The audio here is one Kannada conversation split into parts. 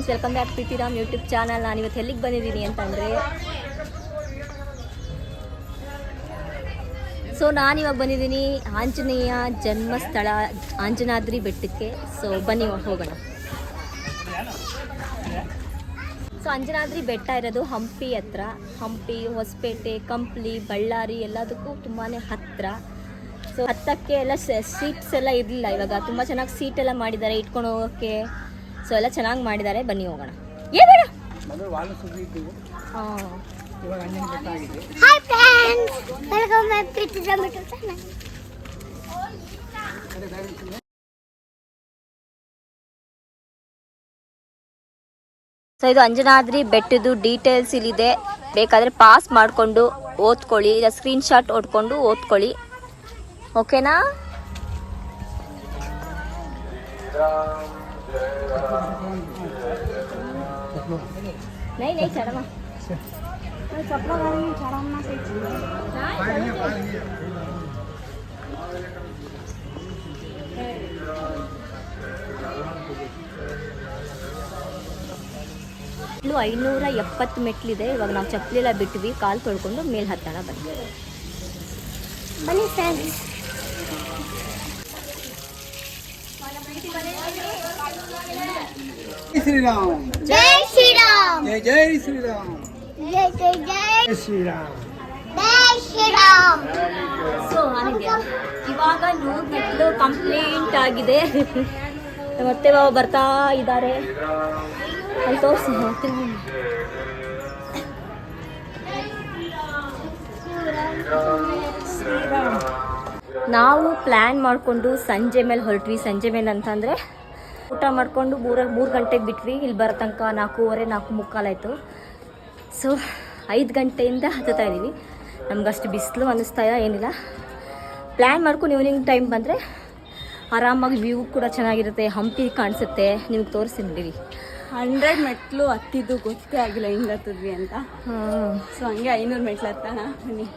Welcome back Preethiram YouTube channel. ನಾನು ಇವತ್ತು ಎಲ್ಲಿಗೆ ಬಂದಿದ್ದೀನಿ ಅಂತಂದರೆ, ನಾನಿವಾಗ ಬಂದಿದ್ದೀನಿ ಆಂಜನೇಯ ಜನ್ಮಸ್ಥಳ ಅಂಜನಾದ್ರಿ ಬೆಟ್ಟಕ್ಕೆ. ಬನ್ನಿ ಹೋಗೋಣ. ಅಂಜನಾದ್ರಿ ಬೆಟ್ಟ ಇರೋದು ಹಂಪಿ ಹತ್ರ. ಹಂಪಿ, ಹೊಸಪೇಟೆ, ಕಂಪ್ಲಿ, ಬಳ್ಳಾರಿ ಎಲ್ಲದಕ್ಕೂ ತುಂಬಾ ಹತ್ತಿರ. ಹತ್ತಕ್ಕೆ ಎಲ್ಲ ಸೀಟ್ಸ್ ಎಲ್ಲ ಇರಲಿಲ್ಲ. ಇವಾಗ ತುಂಬ ಚೆನ್ನಾಗಿ ಸೀಟ್ ಎಲ್ಲ ಮಾಡಿದ್ದಾರೆ ಇಟ್ಕೊಂಡು ಹೋಗೋಕ್ಕೆ. ಎಲ್ಲ ಚೆನ್ನಾಗಿ ಮಾಡಿದ್ದಾರೆ. ಬನ್ನಿ ಹೋಗೋಣ. ಇದು ಅಂಜನಾದ್ರಿ ಬೆಟ್ಟದ್ದು ಡೀಟೇಲ್ಸ್ ಇಲ್ಲಿದೆ. ಬೇಕಾದರೆ ಪಾಸ್ ಮಾಡಿಕೊಂಡು ಓದ್ಕೊಳ್ಳಿ, ಇಲ್ಲ ಸ್ಕ್ರೀನ್ ಶಾಟ್ ಹೊಡ್ಕೊಂಡು ಓದ್ಕೊಳ್ಳಿ. ಓಕೆನಾ? नहीं नहीं चढ़वा चप्पल चढ़ाना ಇಲ್ಲೂ 570 ಮೆಟ್ಲಿದೆ. ಇವಾಗ ನಾವು ಚಪ್ಪಲೆಲ್ಲ ಬಿಟ್ವಿ, ಕಾಲು ತೊಳ್ಕೊಂಡು ಮೇಲೆ ಹತ್ತೋಣ. ಬನ್ನಿ ಫ್ರೆಂಡ್ಸ್. श्री राम जय श्री राम जय जय श्री राम जय जय जय श्री राम जय श्री राम. ಇವಾಗ 100 ಮೆಟ್ಲು ಕಂಪ್ಲೀಟ್ ಆಗಿದೆ. ಮತ್ತೆ ಬರ್ತಾ ಇದ್ದಾರೆ ಅಲ್ಲಿ ತೋರಿಸಿ. ನಾವು ಪ್ಲ್ಯಾನ್ ಮಾಡಿಕೊಂಡು ಸಂಜೆ ಮೇಲೆ ಹೊರಟ್ವಿ. ಸಂಜೆ ಮೇಲೆ ಅಂತಂದರೆ ಊಟ ಮಾಡಿಕೊಂಡು 3 ಗಂಟೆಗೆ ಬಿಟ್ವಿ. ಇಲ್ಲಿ ಬರೋ ತನಕ 4:15 4:45 ಆಯಿತು. 5 ಗಂಟೆಯಿಂದ ಹತ್ತುತ್ತಾ ಇದ್ದೀವಿ. ನಮಗಷ್ಟು ಬಿಸಿಲು ಅನ್ನಿಸ್ತಾ ಏನಿಲ್ಲ. ಪ್ಲ್ಯಾನ್ ಮಾಡ್ಕೊಂಡು ಈವ್ನಿಂಗ್ ಟೈಮ್ ಬಂದರೆ ಆರಾಮಾಗಿ ವ್ಯೂ ಕೂಡ ಚೆನ್ನಾಗಿರುತ್ತೆ. ಹಂಪಿ ಕಾಣಿಸುತ್ತೆ. ನಿಮ್ಗೆ ತೋರಿಸ್ತೀನಿ. 100 ಮೆಟ್ಲು ಹತ್ತಿದ್ದು ಗೊತ್ತೇ ಆಗಿಲ್ಲ ಹಿಂಗೆ ಹತ್ತಿದ್ವಿ ಅಂತ. ಹಂಗೆ 500 ಮೆಟ್ಲು ಹತ್ತೋಣ ಬನ್ನಿ.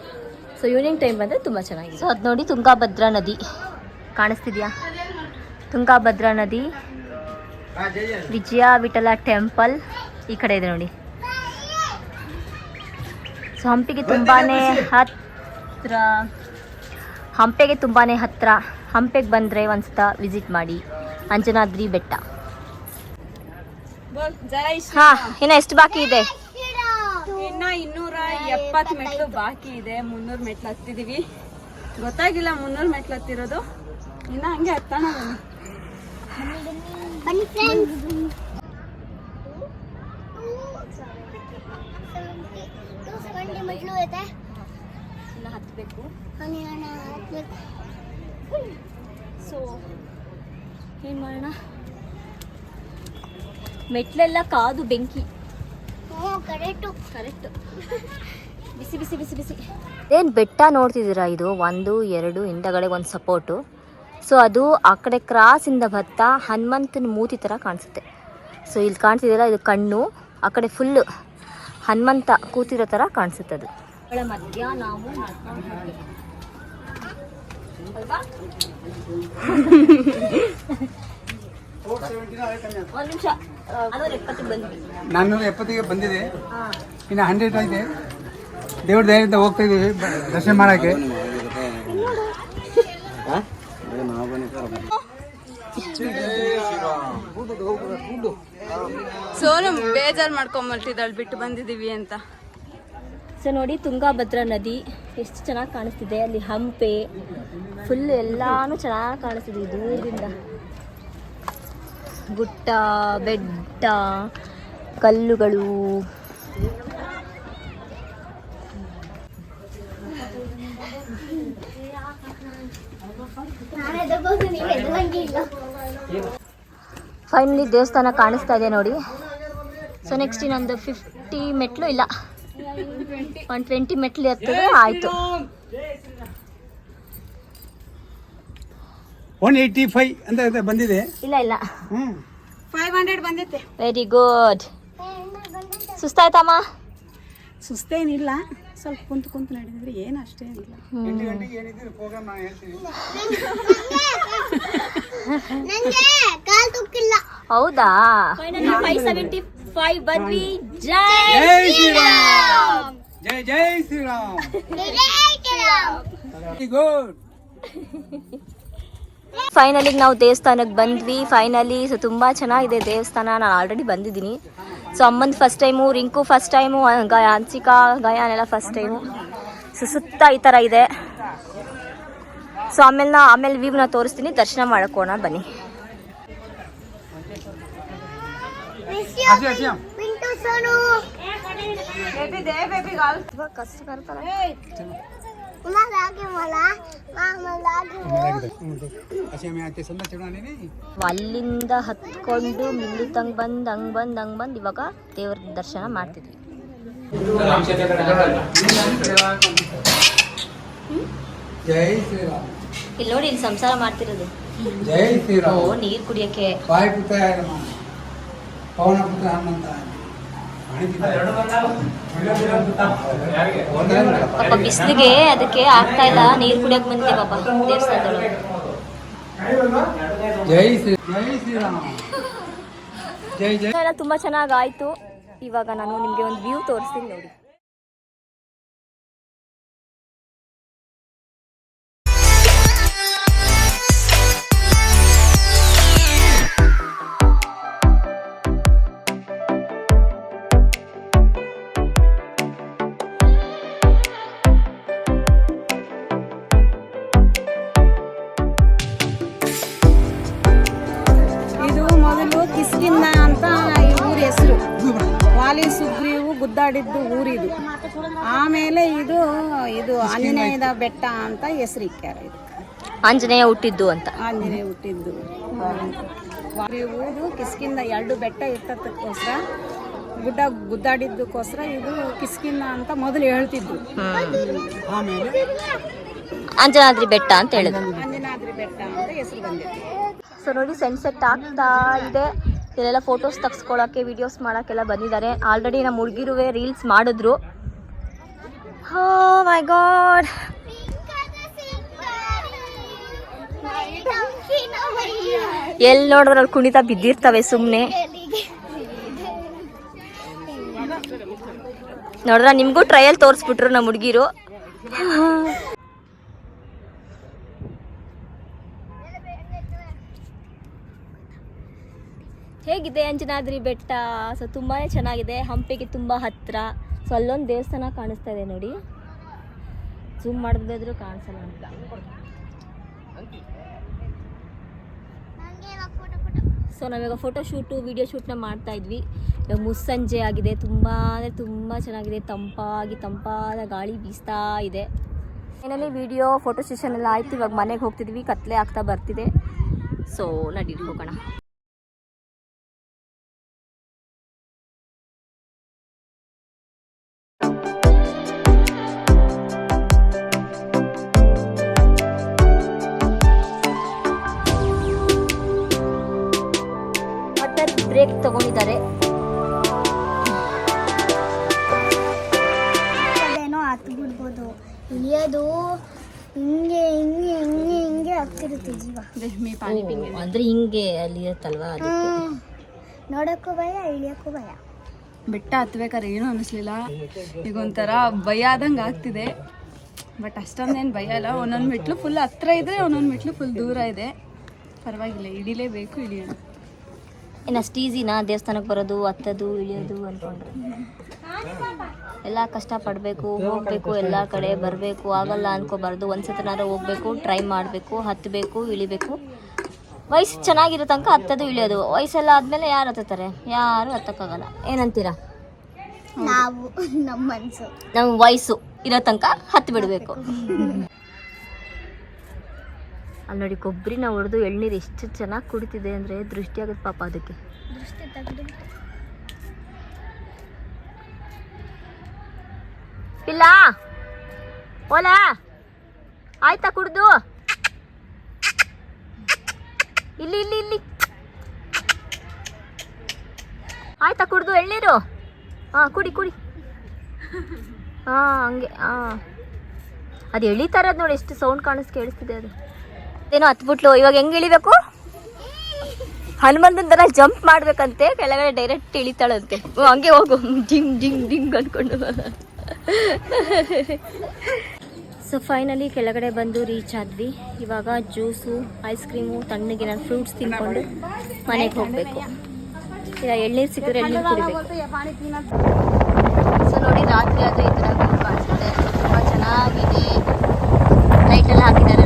ಈವ್ನಿಂಗ್ ಟೈಮ್ ಬಂದರೆ ತುಂಬ ಚೆನ್ನಾಗಿದೆ. ಅದು ನೋಡಿ, ತುಂಗಾಭದ್ರಾ ನದಿ ಕಾಣಿಸ್ತಿದ್ಯಾ? ತುಂಗಾಭದ್ರಾ ನದಿ, ವಿಜಯ ವಿಠಲ ಟೆಂಪಲ್ ಈ ಕಡೆ ಇದೆ ನೋಡಿ. ಹಂಪಿಗೆ ತುಂಬಾ ಹತ್ತಿರ. ಹಂಪಿಗೆ ಬಂದರೆ ಒಂದ್ಸತ ವಿಸಿಟ್ ಮಾಡಿ ಅಂಜನಾದ್ರಿ ಬೆಟ್ಟ. ಇನ್ನು ಎಷ್ಟು ಬಾಕಿ ಇದೆ? ಇನ್ನ 270 ಮೆಟ್ಲು ಬಾಕಿ ಇದೆ. 300 ಮೆಟ್ಲು ಹತ್ತಿದೀವಿ. ಗೊತ್ತಾಗಿಲ್ಲ 300 ಮೆಟ್ಲು ಹತ್ತಿರೋದು. ಇನ್ನ ಹಂಗೆ ಹತ್ತೋಣ ಬನ್ನಿ ಫ್ರೆಂಡ್ಸ್. ಇನ್ನು ಹತ್ತಬೇಕು. ಏನು ಮಾಡೋಣ? ಮೆಟ್ಲೆಲ್ಲ ಕಾದು ಬೆಂಕಿ. ಕರೆಕ್ಟು. ಬಿಸಿ ಬಿಸಿ ಬಿಸಿ ಬಿಸಿ. ಏನು ಬೆಟ್ಟ ನೋಡ್ತಿದ್ದೀರಾ? ಇದು 1 2 ಹಿಂದಗಡೆ ಒಂದು ಸಪೋರ್ಟು. ಅದು ಆ ಕಡೆ ಕ್ರಾಸಿಂದ ಬರ್ತಾ ಹನುಮಂತನ ಮೂತಿ ಥರ ಕಾಣಿಸುತ್ತೆ. ಇಲ್ಲಿ ಕಾಣ್ತಿದ್ದೀರಾ, ಇದು ಕಣ್ಣು. ಆ ಕಡೆ ಫುಲ್ಲು ಹನುಮಂತ ಕೂತಿರೋ ಥರ ಕಾಣಿಸುತ್ತೆ. ಅದು ಮಧ್ಯ ನಾವು ಒಂದು ನಿಮಿಷ 470 ಬಂದಿದೆ. ಇನ್ನು 100 ಆಗಿದೆ. ದೇವ್ರ ದಯೆಯಿಂದ ಹೋಗ್ತಾ ಇದೀವಿ ದರ್ಶನ ಮಾಡಕ್ಕೆ. ಸೋನು ಬೇಜಾರು ಮಾಡ್ಕೊಂಬರ್ತಿದ್ದಾಳೆ ಬಿಟ್ಟು ಬಂದಿದ್ದೀವಿ ಅಂತ. ನೋಡಿ, ತುಂಗಾಭದ್ರಾ ನದಿ ಎಷ್ಟು ಚೆನ್ನಾಗಿ ಕಾಣಿಸ್ತಿದೆ. ಅಲ್ಲಿ ಹಂಪೆ ಫುಲ್ ಎಲ್ಲಾನು ಚೆನ್ನಾಗಿ ಕಾಣಿಸ್ತಿದೆ ದೂರದಿಂದ. ಗುಟ್ಟ ಬೆಟ್ಟ ಕಲ್ಲುಗಳು. ಫೈನಲಿ ದೇವಸ್ಥಾನ ಕಾಣಿಸ್ತಾ ಇದೆ ನೋಡಿ. ಸೊ ನೆಕ್ಸ್ಟ್ ಇನ್ನೊಂದು 50 ಮೆಟ್ಲು ಇಲ್ಲ 120 ಮೆಟ್ಲು ಹತ್ತಿದ್ರೆ ಆಯಿತು. 185 ಅಂತ ಬಂದಿದೆ. ಇಲ್ಲ 500 ಬಂದೈತೆ. Very good. ಸುಸ್ತಾಯ್ತಮ್ಮ? ಸುಸ್ತೇನಿಲ್ಲ, ಸ್ವಲ್ಪ ಕುಂತು ನಡೆದಿದ್ರೆ ಏನು ಅಷ್ಟೇ ಏನಿಲ್ಲ. 8 ಗಂಟೆಗೆ ಏನಿದ್ರು ಪ್ರೋಗ್ರಾಮ್ ನಾನು ಹೇಳ್ತೀನಿ. ಹೌದಾ? 575 ಬಂದ್ವಿ. ಜೈ ಶ್ರೀರಾಮ್. ಜೈ ಶ್ರೀರಾಮ್. Very good. ಫೈನಲಿ ನಾವು ದೇವಸ್ಥಾನಕ್ಕೆ ಬಂದ್ವಿ. ಫೈನಲಿ ಸೊ ತುಂಬ ಚೆನ್ನಾಗಿದೆ ದೇವಸ್ಥಾನ. ನಾನು ಆಲ್ರೆಡಿ ಬಂದಿದ್ದೀನಿ. ಸೊ ಅಮ್ಮಂದು first time, Rinku first time, Hansika ಗಯಾನೆಲ್ಲ ಫಸ್ಟ್ ಟೈಮು. ಸೊ ಸುತ್ತ ಈ ಥರ ಇದೆ. ಸೊ ಆಮೇಲೆ ವ್ಯೂವ್ನ ತೋರಿಸ್ತೀನಿ, ದರ್ಶನ ಮಾಡ್ಕೋಣ ಬನ್ನಿ. ಕಷ್ಟ ಅಲ್ಲಿಂದ ಹತ್ಕೊಂಡು ಮಿಲ್ಲಿ ತಂಗ್ ಬಂದ್ ಇವಾಗ ದೇವ್ರ ದರ್ಶನ ಮಾಡ್ತಿದ್ವಿ. ಜೈ ಶ್ರೀರಾಮ್. ಇಲ್ಲಿ ನೋಡಿ, ಇಲ್ಲಿ ಸಂಸಾರ ಮಾಡ್ತಿರೋದು. ಜೈ ಶ್ರೀರಾಮ್. ಓ, ನೀರ್ ಕುಡಿಯಕ್ಕೆ. ವಾಯುಪುತ್ರ ಪವನ ಪುತ್ರ ಹನುಮಂತ. ಪಾಪ ಬಿಸಿಲಿಗೆ ಅದಕ್ಕೆ ಆಗ್ತಾ ಇಲ್ಲ, ನೀರ್ ಕುಡಿಯಕ್ ಬಂದಿದೆ ಪಾಪ ದೇವಸ್ಥಾನದೊಳಗೆ. ಜೈ ಶ್ರೀರಾಮ್. ಜೈ ಎಲ್ಲ ತುಂಬಾ ಚೆನ್ನಾಗಾಯ್ತು. ಇವಾಗ ನಾನು ನಿಮ್ಗೆ ಒಂದು ವ್ಯೂ ತೋರಿಸ್ತೀನಿ ನೋಡಿ. ಕಿಸ್ಕಿಂದ ಅಂತ ಈ ಊರ ಹೆಸರು. ವಾಲಿ ಸುಗ್ರೀವು ಗುದ್ದಾಡಿದ್ದು ಊರಿದು. ಆಮೇಲೆ ಇದು ಆಂಜನೇಯದ ಬೆಟ್ಟ ಅಂತ ಹೆಸರು ಇಕ್ಕ್ಯಾರ. ಇದು ಆಂಜನೇಯ ಹುಟ್ಟಿದ್ದು ಅಂತ. ಆಂಜನೇಯ ಹುಟ್ಟಿದ್ದು. ಊರು ಕಿಸ್ಕಿಂದ 2 ಬೆಟ್ಟ ಇರ್ತದಕ್ಕೋಸ್ಕರ, ಗುದ್ದಾಡಿದ್ದಕ್ಕೋಸ್ಕರ ಇದು ಕಿಸ್ಕಿಂದ ಅಂತ ಮೊದಲು ಹೇಳ್ತಿದ್ದು. ಆಮೇಲೆ ಅಂಜನಾದ್ರಿ ಬೆಟ್ಟ ಅಂತ ಹೇಳಿದ್ರು. ಅಂಜನಾದ್ರಿ ಬೆಟ್ಟ ಅಂತ ಹೆಸರು ಬಂದಿದೆ. ಸೊ ನೋಡಿ, ಸನ್ಸೆಟ್ ಆಗ್ತಾ ಇದೆ. ಇಲ್ಲೆಲ್ಲ ಫೋಟೋಸ್ ತೆಗೆಸ್ಕೊಳ್ಳೋಕ್ಕೆ, ವಿಡಿಯೋಸ್ ಮಾಡೋಕ್ಕೆಲ್ಲ ಬಂದಿದ್ದಾರೆ. ಆಲ್ರೆಡಿ ನಮ್ಮ ಹುಡುಗಿರುವೆ ರೀಲ್ಸ್ ಮಾಡಿದ್ರು. ಓ ಮೈ ಗಾಡ್, ಎಲ್ಲಿ ನೋಡಿದ್ರೆ ಅವ್ರು ಕುಣಿತ ಬಿದ್ದಿರ್ತವೆ ಸುಮ್ಮನೆ. ನೋಡ್ರ, ನಿಮಗೂ ಟ್ರಯಲ್ ತೋರಿಸ್ಬಿಟ್ರು ನಮ್ಮ ಹುಡುಗಿರು. ಹೇಗಿದೆ ಅಂಜನಾದ್ರಿ ಬೆಟ್ಟ? ಸೊ ತುಂಬಾ ಚೆನ್ನಾಗಿದೆ, ಹಂಪಿಗೆ ತುಂಬ ಹತ್ತಿರ. ಸೊ ಅಲ್ಲೊಂದು ದೇವಸ್ಥಾನ ಕಾಣಿಸ್ತಾ ಇದೆ ನೋಡಿ, ಝೂಮ್ ಮಾಡಿದ್ರು ಕಾಣಿಸಲ್ಲ ಅಂತ. ಸೊ ನಾವೀಗ ಫೋಟೋ ಶೂಟು, ವಿಡಿಯೋ ಶೂಟ್ನ ಮಾಡ್ತಾ ಇದ್ವಿ. ಇವಾಗ ಮುಸ್ಸಂಜೆ ಆಗಿದೆ, ತುಂಬ ಅಂದರೆ ತುಂಬ ಚೆನ್ನಾಗಿದೆ. ತಂಪಾದ ಗಾಳಿ ಬೀಸ್ತಾ ಇದೆ. ಏನಲ್ಲಿ ವಿಡಿಯೋ ಫೋಟೋ ಸೆಷನ್ ಎಲ್ಲ ಆಯಿತು. ಇವಾಗ ಮನೆಗೆ ಹೋಗ್ತಿದ್ವಿ, ಕತ್ಲೆ ಆಗ್ತಾ ಬರ್ತಿದೆ. ಸೊ ನಡೀರಿ ಹೋಗೋಣ. ಬ್ರೇಕ್ ತಗೊಂಡಿದ್ದಾರೆ. ಅದೇನೋ ಹತ್ತು ಬಿಡ್ಬೋದು, ಇಳಿಯೋದು ಹಿಂಗೆ ಆಗ್ತಿರುತ್ತೆ ಜೀವ. ಅಂದ್ರೆ ಹಿಂಗೆ ಅಲ್ಲಿ ಇರುತ್ತಲ್ವಾ, ನೋಡಕ್ಕೂ ಭಯ, ಇಳಿಯೋಕ್ಕೂ ಭಯ. ಬೆಟ್ಟ ಹತ್ಬೇಕಾದ್ರೆ ಏನೂ ಅನ್ನಿಸ್ಲಿಲ್ಲ. ಈಗ ಒಂಥರ ಭಯ ಆದಂಗೆ ಆಗ್ತಿದೆ. ಬಟ್ ಅಷ್ಟೊಂದೇನು ಭಯ ಇಲ್ಲ. ಒಂದೊಂದು ಮೆಟ್ಲು ಫುಲ್ ಹತ್ರ ಇದೆ, ಒಂದೊಂದು ಮೆಟ್ಲು ಫುಲ್ ದೂರ ಇದೆ. ಪರವಾಗಿಲ್ಲ, ಇಳಿಲೇಬೇಕು, ಇಳಿಯೋಣ. ಏನು ಅಷ್ಟು ಈಸಿನಾ ದೇವಸ್ಥಾನಕ್ಕೆ ಬರೋದು, ಹತ್ತೋದು, ಇಳಿಯೋದು ಅಂದ್ಕೊಂಡ್ರೆ? ಎಲ್ಲ ಕಷ್ಟಪಡಬೇಕು, ಹೋಗಬೇಕು, ಎಲ್ಲ ಕಡೆ ಬರಬೇಕು. ಆಗಲ್ಲ ಅಂದ್ಕೋಬಾರ್ದು. ಒಂದು ಸತನಾರು ಹೋಗಬೇಕು, ಟ್ರೈ ಮಾಡಬೇಕು, ಹತ್ತಬೇಕು, ಇಳಿಬೇಕು. ವಯಸ್ಸು ಚೆನ್ನಾಗಿರೋ ತನಕ ಹತ್ತದು ಇಳಿಯೋದು. ವಯಸ್ಸೆಲ್ಲ ಆದಮೇಲೆ ಯಾರು ಹತ್ತುತ್ತಾರೆ? ಯಾರು ಹತ್ತಕ್ಕಾಗಲ್ಲ. ಏನಂತೀರಾ? ನಾವು ನಮ್ಮ ಮನಸ್ಸು ನಮ್ಮ ವಯಸ್ಸು ಇರೋ ತನಕ ಹತ್ತು ಬಿಡಬೇಕು. ಅಲ್ಲಿ ನೋಡಿ ಕೊಬ್ಬರಿನ ಹೊಡೆದು ಎಳ್ನೀರು ಎಷ್ಟು ಚೆನ್ನಾಗಿ ಕುಡಿತಿದೆ ಅಂದರೆ ದೃಷ್ಟಿ ಆಗುತ್ತೆ ಪಾಪ ಅದಕ್ಕೆ. ದೃಷ್ಟಿ ತೆಗೆದು ಇಲ್ಲ ಓಲಾ ಆಯ್ತಾ ಕುಡ್ದು? ಇಲ್ಲಿ ಇಲ್ಲಿ ಇಲ್ಲಿ ಆಯ್ತಾ ಕುಡ್ದು ಎಳ್ನೀರು? ಹಾಂ ಕುಡಿ ಕುಡಿ. ಹಾಂ ಹಂಗೆ. ಹಾಂ ಅದು ಎಳಿತಾರದು ನೋಡಿ, ಎಷ್ಟು ಸೌಂಡ್ ಕೇಳಿಸ್ತಿದೆ ಅದು. ಏನೋ ಹತ್ಬಿಟ್ಲು. ಇವಾಗ ಹೆಂಗೆ ಇಳಿಬೇಕು? ಹನುಮಂತನ ಥರ ಜಂಪ್ ಮಾಡ್ಬೇಕಂತೆ, ಕೆಳಗಡೆ ಡೈರೆಕ್ಟ್ ಇಳಿತಾಳಂತೆ. ಹಂಗೆ ಹೋಗು ಡಿಂಗ್ ಡಿಂಗ್ ಡಿಂಗ್ ಅಂದ್ಕೊಂಡು. ಸೊ ಫೈನಲಿ ಕೆಳಗಡೆ ಬಂದು ರೀಚ್ ಆದ್ವಿ. ಇವಾಗ ಜ್ಯೂಸು, ಐಸ್ ಕ್ರೀಮು, ತಣ್ಣಗಿನ ಫ್ರೂಟ್ಸ್ ತಿನ್ಕೊಂಡು ಮನೆಗೆ ಹೋಗಬೇಕು. ಇಲ್ಲ ಎಳ್ನೀರು ಸಿಕ್ಕಿದ್ರೆ ಎಳ್ನೀರು ಕುಡಿಬೇಕು. ಸೊ ನೋಡಿ ರಾತ್ರಿ ಆದರೆ ಈ ಥರ ವ್ಯೂ ಕಾಣಿಸುತ್ತೆ. ತುಂಬ ಚೆನ್ನಾಗಿದೆ. ಲೈಟೆಲ್ಲ ಹಾಕಿದ್ದಾರೆ.